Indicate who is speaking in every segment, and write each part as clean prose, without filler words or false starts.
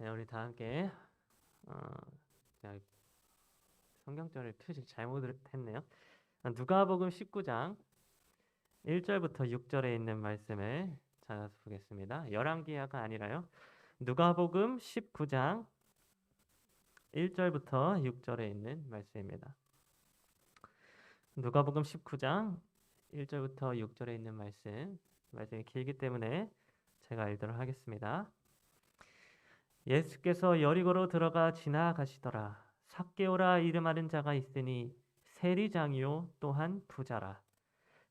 Speaker 1: 네, 우리 다 함께 제가 성경절을 표시 잘못했네요. 누가복음 19장 1절부터 6절에 있는 말씀을 찾아서 보겠습니다. 열왕기하가 아니라요. 누가복음 19장 1절부터 6절에 있는 말씀입니다. 누가복음 19장 1절부터 6절에 있는 말씀이 길기 때문에 제가 읽도록 하겠습니다. 예수께서 여리고로 들어가 지나가시더라. 삭개오라 이름하는 자가 있으니 세리장이요 또한 부자라.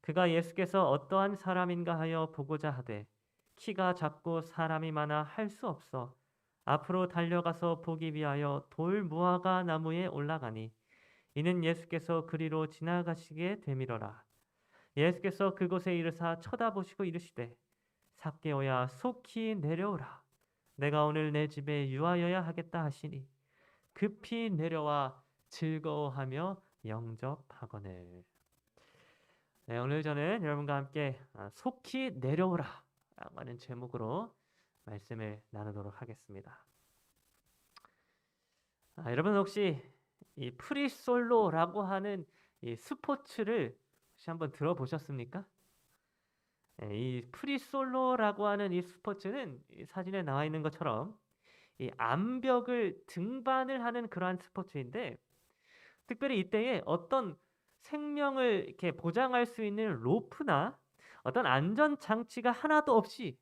Speaker 1: 그가 예수께서 어떠한 사람인가 하여 보고자 하되 키가 작고 사람이 많아 할 수 없어 앞으로 달려가서 보기 위하여 돌 무화과 나무에 올라가니 이는 예수께서 그리로 지나가시게 되밀어라. 예수께서 그곳에 이르사 쳐다보시고 이르시되 삭개오야 속히 내려오라. 내가 오늘 내 집에 유하여야 하겠다 하시니 급히 내려와 즐거워하며 영접하거늘. 네, 오늘 저는 여러분과 함께 속히 내려오라 라고 하는 제목으로 말씀을 나누도록 하겠습니다. 여러분 혹시 이 프리솔로라고 하는 이 스포츠를 혹시 한번 들어보셨습니까? 네, 이 프리솔로라고 하는 이 스포츠는 이 사진에 나와 있는 것처럼 이 암벽을 등반을 하는 그러한 스포츠인데, 특별히 이때에 어떤 생명을 이렇게 보장할 수 있는 로프나 어떤 안전 장치가 하나도 없이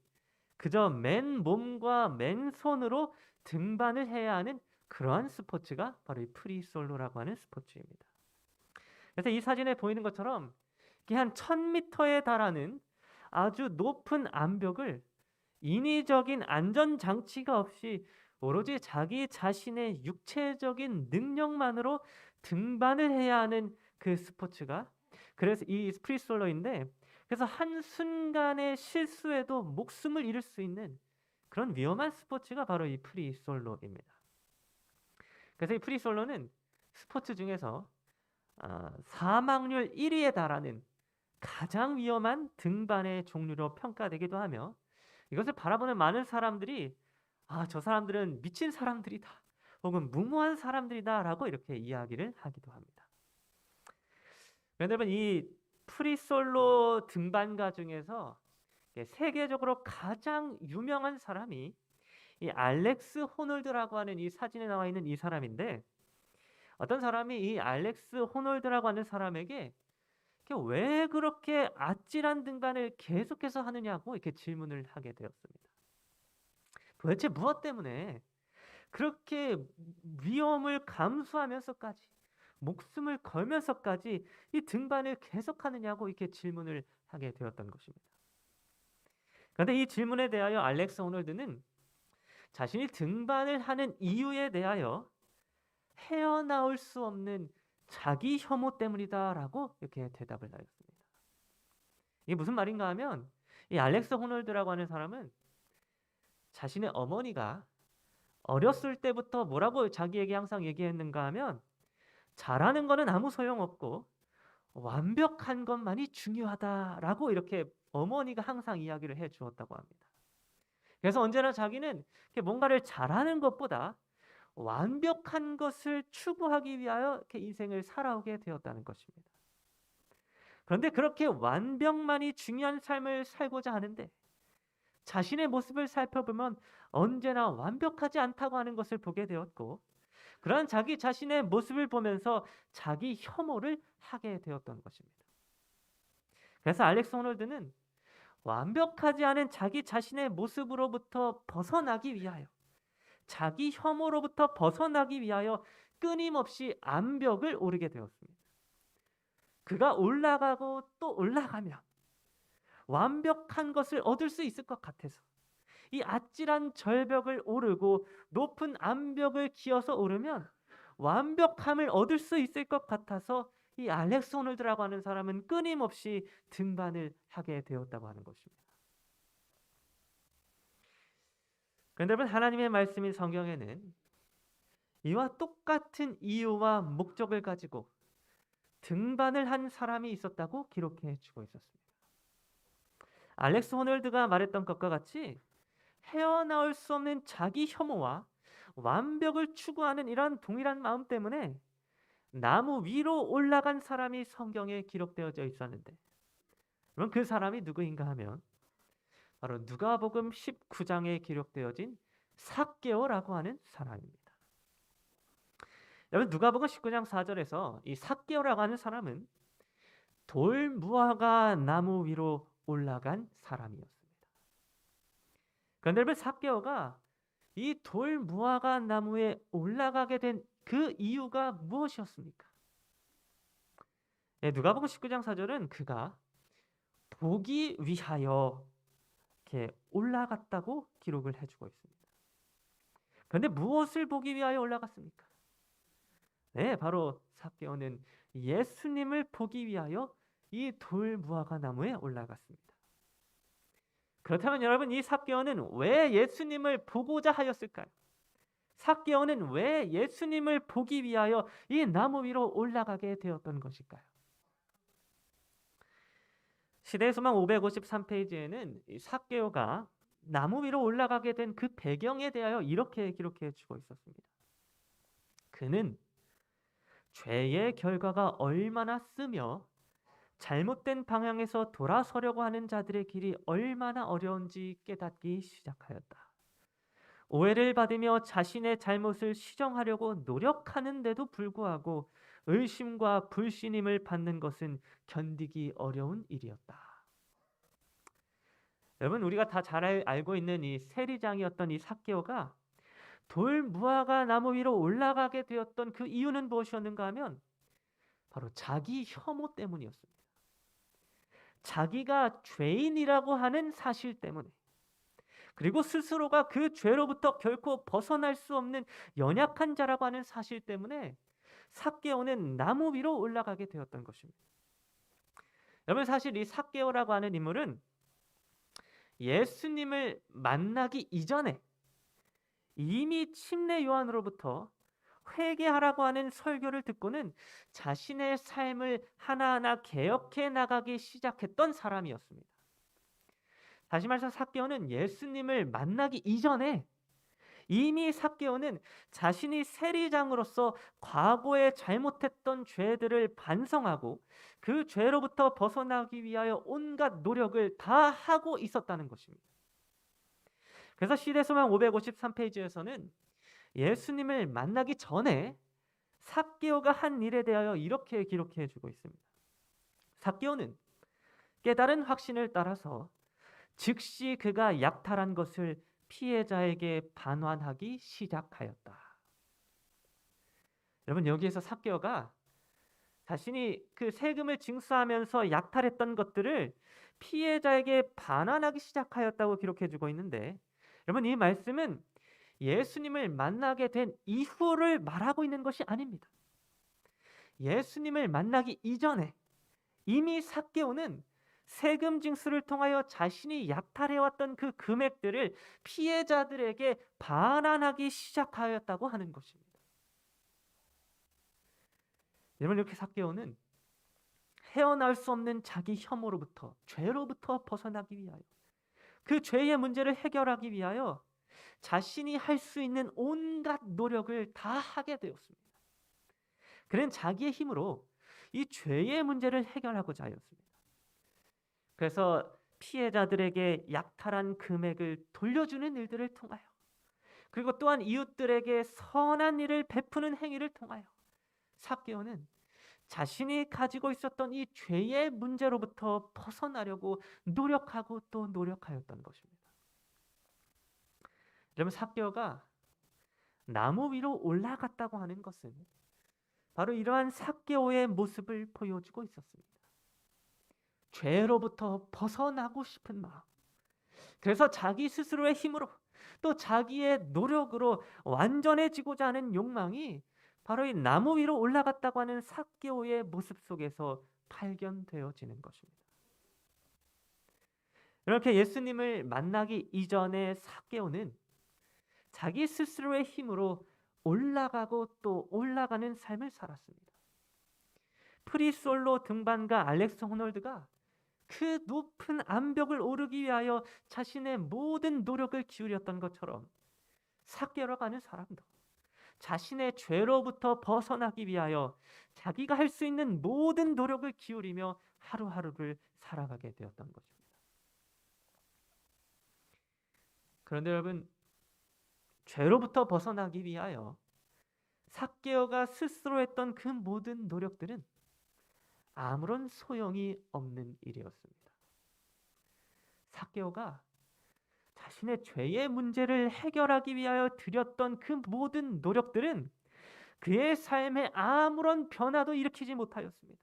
Speaker 1: 그저 맨 몸과 맨 손으로 등반을 해야 하는 그러한 스포츠가 바로 이 프리솔로라고 하는 스포츠입니다. 그래서 이 사진에 보이는 것처럼 이게 한 1000m에 달하는 아주 높은 암벽을 인위적인 안전 장치가 없이 오로지 자기 자신의 육체적인 능력만으로 등반을 해야 하는 그 스포츠가, 그래서 이 프리솔로인데, 그래서 한순간의 실수에도 목숨을 잃을 수 있는 그런 위험한 스포츠가 바로 이 프리솔로입니다. 그래서 이 프리솔로는 스포츠 중에서 사망률 1위에 달하는 가장 위험한 등반의 종류로 평가되기도 하며, 이것을 바라보는 많은 사람들이 저 사람들은 미친 사람들이다 혹은 무모한 사람들이다 라고 이렇게 이야기를 하기도 합니다. 여러분, 이 프리솔로 등반가 중에서 세계적으로 가장 유명한 사람이 이 알렉스 호놀드라고 하는, 이 사진에 나와 있는 이 사람인데, 어떤 사람이 이 알렉스 호놀드라고 하는 사람에게 왜 그렇게 아찔한 등반을 계속해서 하느냐고 이렇게 질문을 하게 되었습니다. 도대체 무엇 때문에 그렇게 위험을 감수하면서까지, 목숨을 걸면서까지 이 등반을 계속하느냐고 이렇게 질문을 하게 되었던 것입니다. 그런데 이 질문에 대하여 알렉스 호놀드는 자신이 등반을 하는 이유에 대하여 헤어나올 수 없는 자기 혐오 때문이다라고 이렇게 대답을 하였습니다. 이게 무슨 말인가 하면, 이 알렉스 호놀드라고 하는 사람은 자신의 어머니가 어렸을 때부터 뭐라고 자기에게 항상 얘기했는가 하면, 잘하는 거는 아무 소용없고 완벽한 것만이 중요하다라고 이렇게 어머니가 항상 이야기를 해 주었다고 합니다. 그래서 언제나 자기는 뭔가를 잘하는 것보다 완벽한 것을 추구하기 위하여 이렇게 인생을 살아오게 되었다는 것입니다. 그런데 그렇게 완벽만이 중요한 삶을 살고자 하는데, 자신의 모습을 살펴보면 언제나 완벽하지 않다고 하는 것을 보게 되었고, 그러한 자기 자신의 모습을 보면서 자기 혐오를 하게 되었던 것입니다. 그래서 알렉스 호놀드는 완벽하지 않은 자기 자신의 모습으로부터 벗어나기 위하여, 자기 혐오로부터 벗어나기 위하여 끊임없이 암벽을 오르게 되었습니다. 그가 올라가고 또 올라가면 완벽한 것을 얻을 수 있을 것 같아서 이 아찔한 절벽을 오르고 높은 암벽을 기어서 오르면 완벽함을 얻을 수 있을 것 같아서 이 알렉스 호놀드라고 하는 사람은 끊임없이 등반을 하게 되었다고 하는 것입니다. 그런데 여러분, 하나님의 말씀인 성경에는 이와 똑같은 이유와 목적을 가지고 등반을 한 사람이 있었다고 기록해 주고 있었습니다. 알렉스 호놀드가 말했던 것과 같이 헤어나올 수 없는 자기 혐오와 완벽을 추구하는 이러한 동일한 마음 때문에 나무 위로 올라간 사람이 성경에 기록되어져 있었는데, 그럼 그 사람이 누구인가 하면 바로 누가복음 19장에 기록되어진 삭개오라고 하는 사람입니다. 여러분, 누가복음 19장 4절에서 이 삭개오라고 하는 사람은 돌 무화과 나무 위로 올라간 사람이었습니다. 그런데 여러분, 삭개오가 이 돌 무화과 나무에 올라가게 된 그 이유가 무엇이었습니까? 네, 누가복음 19장 4절은 그가 보기 위하여 이렇게 올라갔다고 기록을 해주고 있습니다. 그런데 무엇을 보기 위하여 올라갔습니까? 네, 바로 삭개오는 예수님을 보기 위하여 이 돌 무화과 나무에 올라갔습니다. 그렇다면 여러분, 이 삭개오는 왜 예수님을 보고자 하였을까요? 삭개오는 왜 예수님을 보기 위하여 이 나무 위로 올라가게 되었던 것일까요? 시대의 소망 553페이지에는 이 삭개오가 나무 위로 올라가게 된 그 배경에 대하여 이렇게 기록해 주고 있었습니다. 그는 죄의 결과가 얼마나 쓰며 잘못된 방향에서 돌아서려고 하는 자들의 길이 얼마나 어려운지 깨닫기 시작하였다. 오해를 받으며 자신의 잘못을 시정하려고 노력하는데도 불구하고 의심과 불신임을 받는 것은 견디기 어려운 일이었다. 여러분, 우리가 다 잘 알고 있는 이 세리장이었던 이 삭개오가 돌 무화과 나무 위로 올라가게 되었던 그 이유는 무엇이었는가 하면 바로 자기 혐오 때문이었습니다. 자기가 죄인이라고 하는 사실 때문에, 그리고 스스로가 그 죄로부터 결코 벗어날 수 없는 연약한 자라고 하는 사실 때문에 삭개오는 나무 위로 올라가게 되었던 것입니다. 여러분, 사실 이 삭개오라고 하는 인물은 예수님을 만나기 이전에 이미 침례 요한으로부터 회개하라고 하는 설교를 듣고는 자신의 삶을 하나하나 개혁해 나가기 시작했던 사람이었습니다. 다시 말해서 삭개오는 예수님을 만나기 이전에 이미 삭개오는 자신이 세리장으로서 과거에 잘못했던 죄들을 반성하고 그 죄로부터 벗어나기 위하여 온갖 노력을 다 하고 있었다는 것입니다. 그래서 시대소망 553페이지에서는 예수님을 만나기 전에 삭개오가 한 일에 대하여 이렇게 기록해 주고 있습니다. 삭개오는 깨달은 확신을 따라서 즉시 그가 약탈한 것을 피해자에게 반환하기 시작하였다. 여러분, 여기에서 삭개오가 자신이 그 세금을 징수하면서 약탈했던 것들을 피해자에게 반환하기 시작하였다고 기록해 주고 있는데, 여러분, 이 말씀은 예수님을 만나게 된 이후를 말하고 있는 것이 아닙니다. 예수님을 만나기 이전에 이미 삭개오는 세금 징수를 통하여 자신이 약탈해왔던 그 금액들을 피해자들에게 반환하기 시작하였다고 하는 것입니다. 여러분, 이렇게 삭개오는 헤어나올 수 없는 자기 혐오로부터, 죄로부터 벗어나기 위하여, 그 죄의 문제를 해결하기 위하여 자신이 할 수 있는 온갖 노력을 다 하게 되었습니다. 그는 자기의 힘으로 이 죄의 문제를 해결하고자 하였습니다. 그래서 피해자들에게 약탈한 금액을 돌려주는 일들을 통하여, 그리고 또한 이웃들에게 선한 일을 베푸는 행위를 통하여 삭개오는 자신이 가지고 있었던 이 죄의 문제로부터 벗어나려고 노력하고 또 노력하였던 것입니다. 여러분, 삭개오가 나무 위로 올라갔다고 하는 것은 바로 이러한 삭개오의 모습을 보여주고 있었습니다. 죄로부터 벗어나고 싶은 마음, 그래서 자기 스스로의 힘으로 또 자기의 노력으로 완전해지고자 하는 욕망이 바로 이 나무 위로 올라갔다고 하는 삭개오의 모습 속에서 발견되어지는 것입니다. 이렇게 예수님을 만나기 이전에 삭개오는 자기 스스로의 힘으로 올라가고 또 올라가는 삶을 살았습니다. 프리솔로 등반가 알렉스 호놀드가 그 높은 암벽을 오르기 위하여 자신의 모든 노력을 기울였던 것처럼 삭개오라고 하는 사람도 자신의 죄로부터 벗어나기 위하여 자기가 할 수 있는 모든 노력을 기울이며 하루하루를 살아가게 되었던 것입니다. 그런데 여러분, 죄로부터 벗어나기 위하여 삭개오가 스스로 했던 그 모든 노력들은 아무런 소용이 없는 일이었습니다. 삭개오가 자신의 죄의 문제를 해결하기 위하여 들였던 그 모든 노력들은 그의 삶에 아무런 변화도 일으키지 못하였습니다.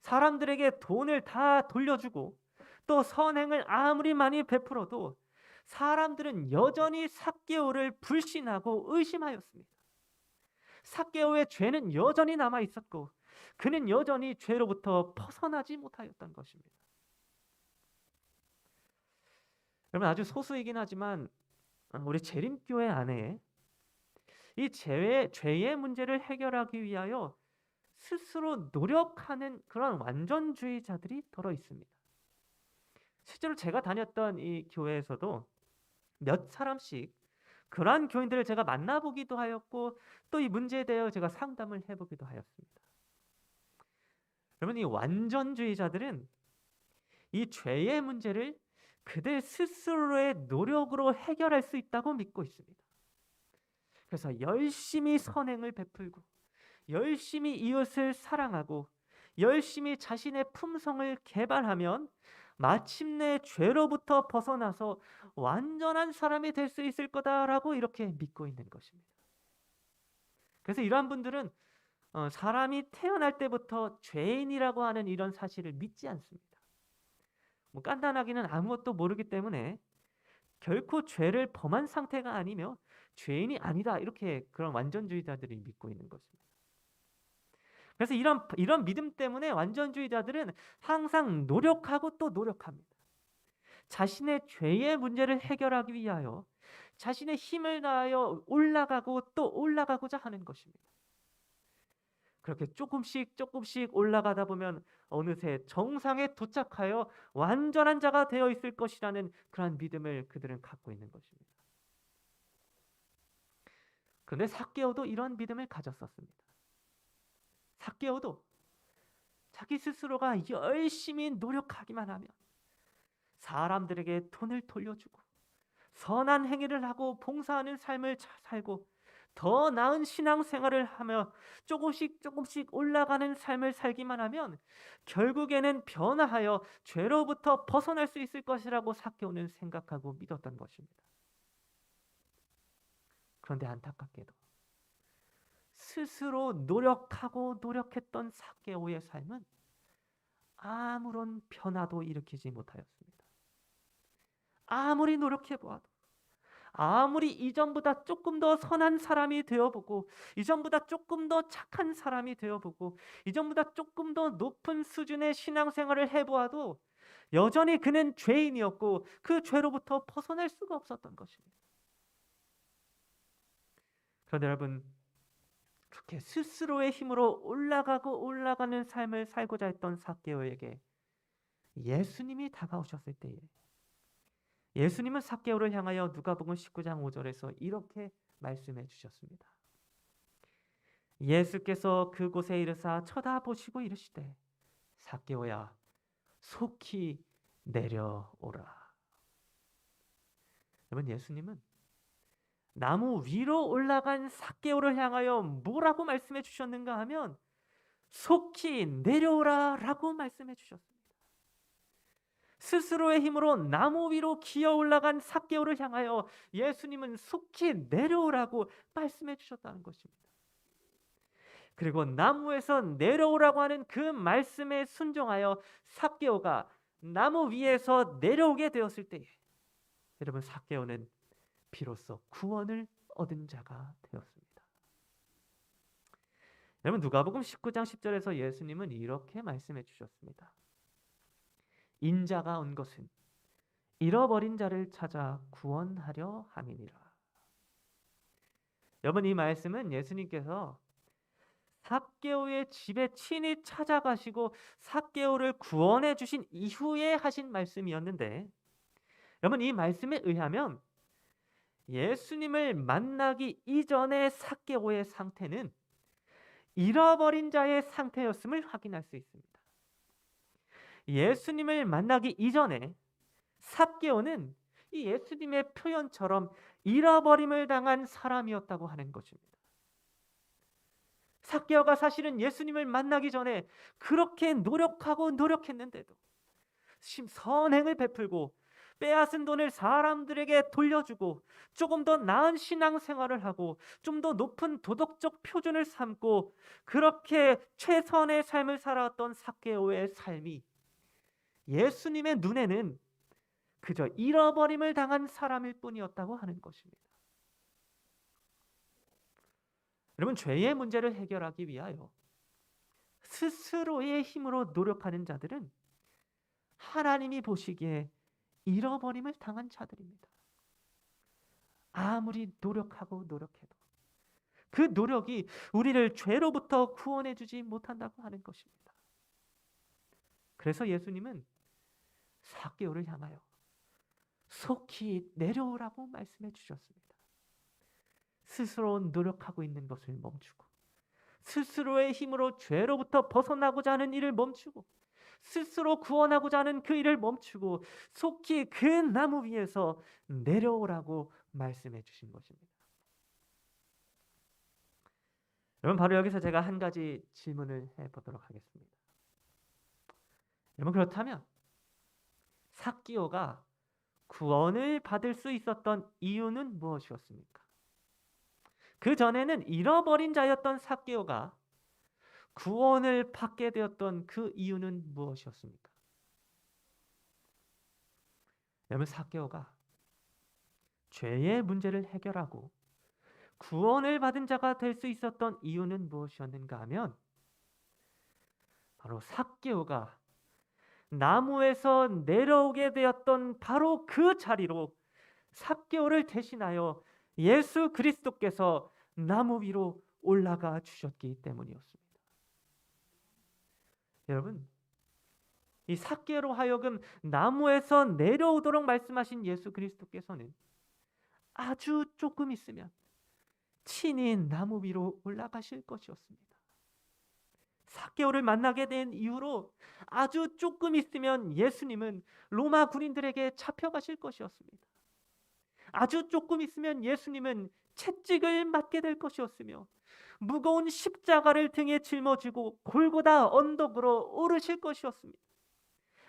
Speaker 1: 사람들에게 돈을 다 돌려주고 또 선행을 아무리 많이 베풀어도 사람들은 여전히 삭개오를 불신하고 의심하였습니다. 삭개오의 죄는 여전히 남아 있었고 그는 여전히 죄로부터 벗어나지 못하였던 것입니다. 여러분, 아주 소수이긴 하지만 우리 재림교회 안에 이 죄의 문제를 해결하기 위하여 스스로 노력하는 그런 완전주의자들이 들어 있습니다. 실제로 제가 다녔던 이 교회에서도 몇 사람씩 그러한 교인들을 제가 만나보기도 하였고 또 이 문제에 대해 제가 상담을 해보기도 하였습니다. 여러분, 이 완전주의자들은 이 죄의 문제를 그들 스스로의 노력으로 해결할 수 있다고 믿고 있습니다. 그래서 열심히 선행을 베풀고 열심히 이웃을 사랑하고 열심히 자신의 품성을 개발하면 마침내 죄로부터 벗어나서 완전한 사람이 될 수 있을 거다라고 이렇게 믿고 있는 것입니다. 그래서 이러한 분들은 사람이 태어날 때부터 죄인이라고 하는 이런 사실을 믿지 않습니다. 간단하기는 아무것도 모르기 때문에 결코 죄를 범한 상태가 아니며 죄인이 아니다, 이렇게 그런 완전주의자들이 믿고 있는 것입니다. 그래서 이런 믿음 때문에 완전주의자들은 항상 노력하고 또 노력합니다. 자신의 죄의 문제를 해결하기 위하여 자신의 힘을 다하여 올라가고 또 올라가고자 하는 것입니다. 그렇게 조금씩 올라가다 보면 어느새 정상에 도착하여 완전한 자가 되어 있을 것이라는 그런 믿음을 그들은 갖고 있는 것입니다. 그런데 삭개오도 이런 믿음을 가졌었습니다. 삭개오도 자기 스스로가 열심히 노력하기만 하면 사람들에게 돈을 돌려주고 선한 행위를 하고 봉사하는 삶을 살고 더 나은 신앙생활을 하며 조금씩 올라가는 삶을 살기만 하면 결국에는 변화하여 죄로부터 벗어날 수 있을 것이라고 삭개오는 생각하고 믿었던 것입니다. 그런데 안타깝게도 스스로 노력하고 노력했던 삭개오의 삶은 아무런 변화도 일으키지 못하였습니다. 아무리 노력해보아도, 아무리 이전보다 조금 더 선한 사람이 되어보고 이전보다 조금 더 착한 사람이 되어보고 이전보다 조금 더 높은 수준의 신앙생활을 해보아도 여전히 그는 죄인이었고 그 죄로부터 벗어날 수가 없었던 것입니다. 그런데 여러분, 그렇게 스스로의 힘으로 올라가고 올라가는 삶을 살고자 했던 삭개오에게 예수님이 다가오셨을 때에 예수님은 삭개오를 향하여 누가복음 19장 5절에서 이렇게 말씀해 주셨습니다. 예수께서 그곳에 이르사 쳐다보시고 이르시되 삭개오야, 속히 내려오라. 여러분, 예수님은 나무 위로 올라간 삭개오를 향하여 뭐라고 말씀해 주셨는가 하면 속히 내려오라 라고 말씀해 주셨습니다. 스스로의 힘으로 나무 위로 기어 올라간 삭개오를 향하여 예수님은 속히 내려오라고 말씀해 주셨다는 것입니다. 그리고 나무에서 내려오라고 하는 그 말씀에 순종하여 삭개오가 나무 위에서 내려오게 되었을 때에 여러분, 삭개오는 비로소 구원을 얻은 자가 되었습니다. 여러분, 누가복음 19장 10절에서 예수님은 이렇게 말씀해 주셨습니다. 인자가 온 것은 잃어버린 자를 찾아 구원하려 함이니라. 여러분, 이 말씀은 예수님께서 삭개오의 집에 친히 찾아가시고 삭개오를 구원해 주신 이후에 하신 말씀이었는데, 여러분, 이 말씀에 의하면 예수님을 만나기 이전의 삭개오의 상태는 잃어버린 자의 상태였음을 확인할 수 있습니다. 예수님을 만나기 이전에 삭개오는 이 예수님의 표현처럼 잃어버림을 당한 사람이었다고 하는 것입니다. 삭개오가 사실은 예수님을 만나기 전에 그렇게 노력하고 노력했는데도 선행을 베풀고 빼앗은 돈을 사람들에게 돌려주고 조금 더 나은 신앙생활을 하고 좀 더 높은 도덕적 표준을 삼고 그렇게 최선의 삶을 살아왔던 삭개오의 삶이 예수님의 눈에는 그저 잃어버림을 당한 사람일 뿐이었다고 하는 것입니다. 여러분, 죄의 문제를 해결하기 위하여 스스로의 힘으로 노력하는 자들은 하나님이 보시기에 잃어버림을 당한 자들입니다. 아무리 노력하고 노력해도 그 노력이 우리를 죄로부터 구원해 주지 못한다고 하는 것입니다. 그래서 예수님은 삭개오를 향하여 속히 내려오라고 말씀해 주셨습니다. 스스로 노력하고 있는 것을 멈추고 스스로의 힘으로 죄로부터 벗어나고자 하는 일을 멈추고 스스로 구원하고자 하는 그 일을 멈추고 속히 그 나무 위에서 내려오라고 말씀해 주신 것입니다. 여러분, 바로 여기서 제가 한 가지 질문을 해보도록 하겠습니다. 여러분, 그렇다면 삭개오가 구원을 받을 수 있었던 이유는 무엇이었습니까? 그 전에는 잃어버린 자였던 삭개오가 구원을 받게 되었던 그 이유는 무엇이었습니까? 여러분, 삭개오가 죄의 문제를 해결하고 구원을 받은 자가 될 수 있었던 이유는 무엇이었는가 하면 바로 삭개오가 나무에서 내려오게 되었던 바로 그 자리로 삭개오를 대신하여 예수 그리스도께서 나무 위로 올라가 주셨기 때문이었습니다. 여러분, 이 삭개오로 하여금 나무에서 내려오도록 말씀하신 예수 그리스도께서는 아주 조금 있으면 친히 나무 위로 올라가실 것이었습니다. 삭개오를 만나게 된 이후로 아주 조금 있으면 예수님은 로마 군인들에게 잡혀가실 것이었습니다. 아주 조금 있으면 예수님은 채찍을 맞게 될 것이었으며 무거운 십자가를 등에 짊어지고 골고다 언덕으로 오르실 것이었습니다.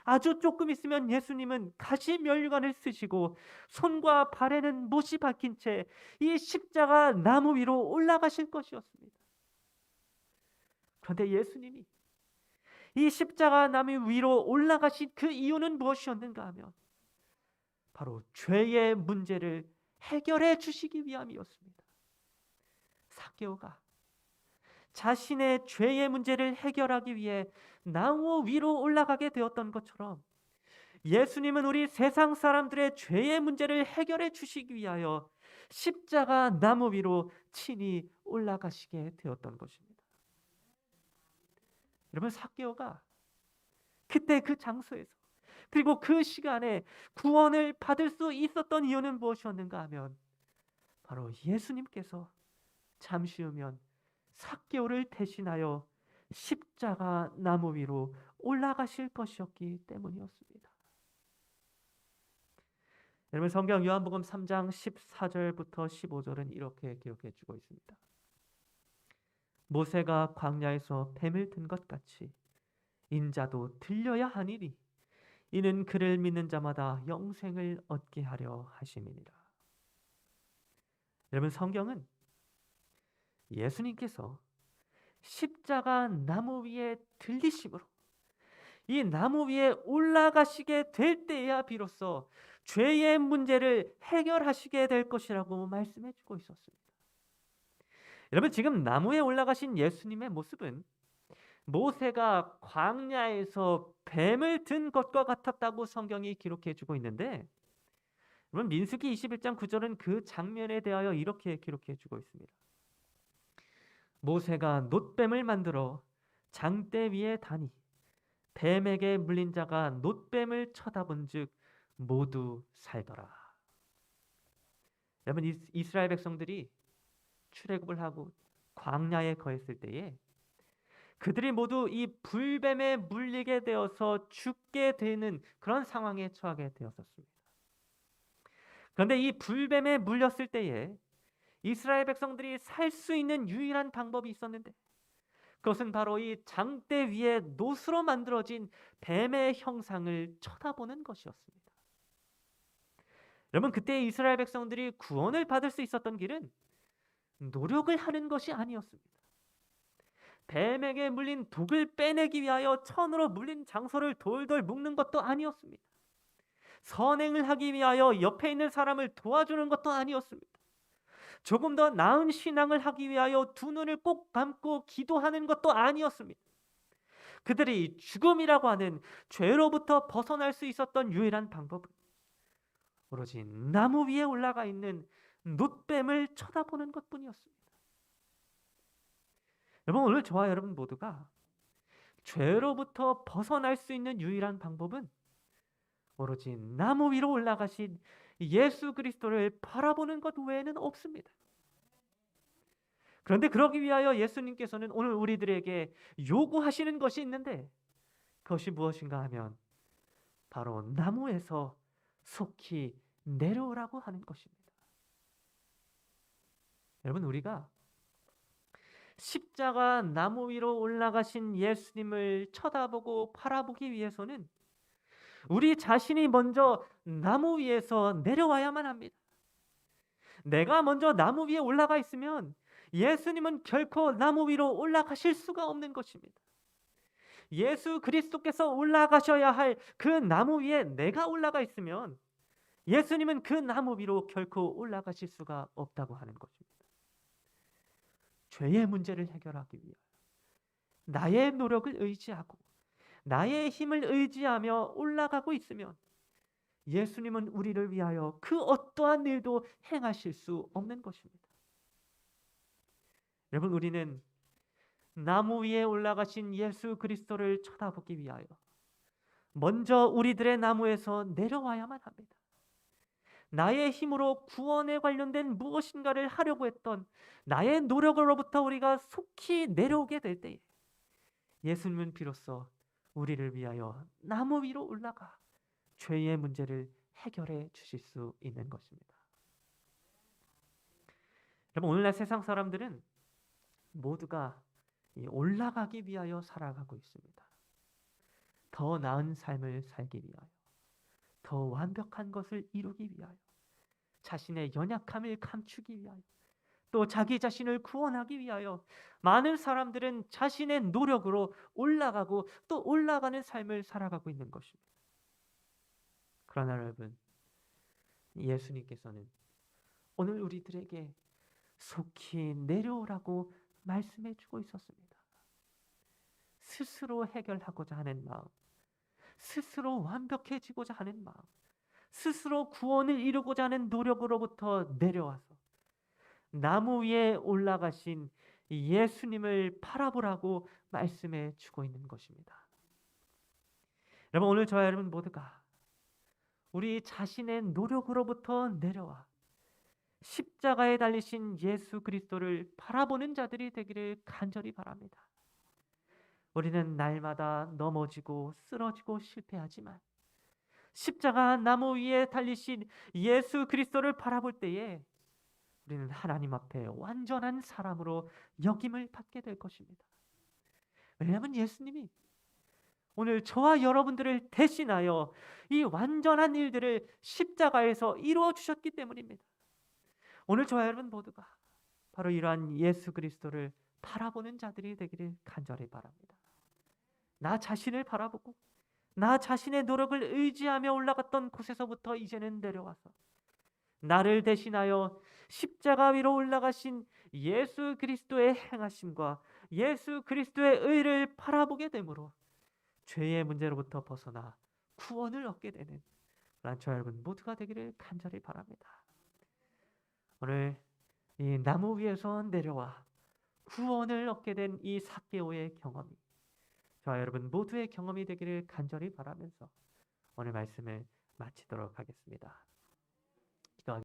Speaker 1: 아주 조금 있으면 예수님은 가시 면류관을 쓰시고 손과 발에는 못이 박힌 채 이 십자가 나무 위로 올라가실 것이었습니다. 그런데 예수님이 이 십자가 나무 위로 올라가신 그 이유는 무엇이었는가 하면 바로 죄의 문제를 해결해 주시기 위함이었습니다. 삭개오가 자신의 죄의 문제를 해결하기 위해 나무 위로 올라가게 되었던 것처럼 예수님은 우리 세상 사람들의 죄의 문제를 해결해 주시기 위하여 십자가 나무 위로 친히 올라가시게 되었던 것입니다. 여러분, 삭개오가 그때 그 장소에서 그리고 그 시간에 구원을 받을 수 있었던 이유는 무엇이었는가 하면 바로 예수님께서 잠시 후면 삭개오를 대신하여 십자가 나무 위로 올라가실 것이었기 때문이었습니다. 여러분, 성경 요한복음 3장 14절부터 15절은 이렇게 기록해 주고 있습니다. 모세가 광야에서 뱀을 든 것 같이 인자도 들려야 하니니 이는 그를 믿는 자마다 영생을 얻게 하려 하심이니라. 여러분, 성경은 예수님께서 십자가 나무 위에 들리심으로 이 나무 위에 올라가시게 될 때야 비로소 죄의 문제를 해결하시게 될 것이라고 말씀해 주고 있었습니다. 여러분, 지금 나무에 올라가신 예수님의 모습은 모세가 광야에서 뱀을 든 것과 같았다고 성경이 기록해 주고 있는데, 여러분, 민수기 21장 9절은 그 장면에 대하여 이렇게 기록해 주고 있습니다. 모세가 놋뱀을 만들어 장대 위에 다니 뱀에게 물린 자가 놋뱀을 쳐다본즉 모두 살더라. 여러분, 이스라엘 백성들이 출애굽을 하고 광야에 거했을 때에 그들이 모두 이 불뱀에 물리게 되어서 죽게 되는 그런 상황에 처하게 되었었습니다. 그런데 이 불뱀에 물렸을 때에 이스라엘 백성들이 살 수 있는 유일한 방법이 있었는데, 그것은 바로 이 장대 위에 노수로 만들어진 뱀의 형상을 쳐다보는 것이었습니다. 여러분, 그때 이스라엘 백성들이 구원을 받을 수 있었던 길은 노력을 하는 것이 아니었습니다. 뱀에게 물린 독을 빼내기 위하여 천으로 물린 장소를 돌돌 묶는 것도 아니었습니다. 선행을 하기 위하여 옆에 있는 사람을 도와주는 것도 아니었습니다. 조금 더 나은 신앙을 하기 위하여 두 눈을 꼭 감고 기도하는 것도 아니었습니다. 그들이 죽음이라고 하는 죄로부터 벗어날 수 있었던 유일한 방법은 오로지 나무 위에 올라가 있는 놋뱀을 쳐다보는 것뿐이었습니다. 여러분, 오늘 저와 여러분 모두가 죄로부터 벗어날 수 있는 유일한 방법은 오로지 나무 위로 올라가신 예수 그리스도를 바라보는 것 외에는 없습니다. 그런데 그러기 위하여 예수님께서는 오늘 우리들에게 요구하시는 것이 있는데, 그것이 무엇인가 하면 바로 나무에서 속히 내려오라고 하는 것입니다. 여러분, 우리가 십자가 나무 위로 올라가신 예수님을 쳐다보고 바라보기 위해서는 우리 자신이 먼저 나무 위에서 내려와야만 합니다. 내가 먼저 나무 위에 올라가 있으면 예수님은 결코 나무 위로 올라가실 수가 없는 것입니다. 예수 그리스도께서 올라가셔야 할 그 나무 위에 내가 올라가 있으면 예수님은 그 나무 위로 결코 올라가실 수가 없다고 하는 것입니다. 죄의 문제를 해결하기 위하여 나의 노력을 의지하고 나의 힘을 의지하며 올라가고 있으면 예수님은 우리를 위하여 그 어떠한 일도 행하실 수 없는 것입니다. 여러분, 우리는 나무 위에 올라가신 예수 그리스도를 쳐다보기 위하여 먼저 우리들의 나무에서 내려와야만 합니다. 나의 힘으로 구원에 관련된 무엇인가를 하려고 했던 나의 노력으로부터 우리가 속히 내려오게 될 때에 예수님은 비로소 우리를 위하여 나무 위로 올라가 죄의 문제를 해결해 주실 수 있는 것입니다. 여러분, 오늘날 세상 사람들은 모두가 올라가기 위하여 살아가고 있습니다. 더 나은 삶을 살기 위하여, 더 완벽한 것을 이루기 위하여, 자신의 연약함을 감추기 위하여, 또 자기 자신을 구원하기 위하여 많은 사람들은 자신의 노력으로 올라가고 또 올라가는 삶을 살아가고 있는 것입니다. 그러나 여러분, 예수님께서는 오늘 우리들에게 속히 내려오라고 말씀해 주고 있었습니다. 스스로 해결하고자 하는 마음, 스스로 완벽해지고자 하는 마음, 스스로 구원을 이루고자 하는 노력으로부터 내려와서 나무 위에 올라가신 예수님을 바라보라고 말씀해 주고 있는 것입니다. 여러분, 오늘 저와 여러분 모두가 우리 자신의 노력으로부터 내려와 십자가에 달리신 예수 그리스도를 바라보는 자들이 되기를 간절히 바랍니다. 우리는 날마다 넘어지고 쓰러지고 실패하지만 십자가 나무 위에 달리신 예수 그리스도를 바라볼 때에 우리는 하나님 앞에 완전한 사람으로 역임을 받게 될 것입니다. 왜냐하면 예수님이 오늘 저와 여러분들을 대신하여 이 완전한 일들을 십자가에서 이루어 주셨기 때문입니다. 오늘 저와 여러분 모두가 바로 이러한 예수 그리스도를 바라보는 자들이 되기를 간절히 바랍니다. 나 자신을 바라보고 나 자신의 노력을 의지하며 올라갔던 곳에서부터 이제는 내려와서 나를 대신하여 십자가 위로 올라가신 예수 그리스도의 행하심과 예수 그리스도의 의를 바라보게 되므로 죄의 문제로부터 벗어나 구원을 얻게 되는 저 여러분 모두가 되기를 간절히 바랍니다. 오늘 이 나무 위에서 내려와 구원을 얻게 된 이 삭개오의 경험이 저와 여러분 모두의 경험이 되기를 간절히 바라면서 오늘 말씀을 마치도록 하겠습니다.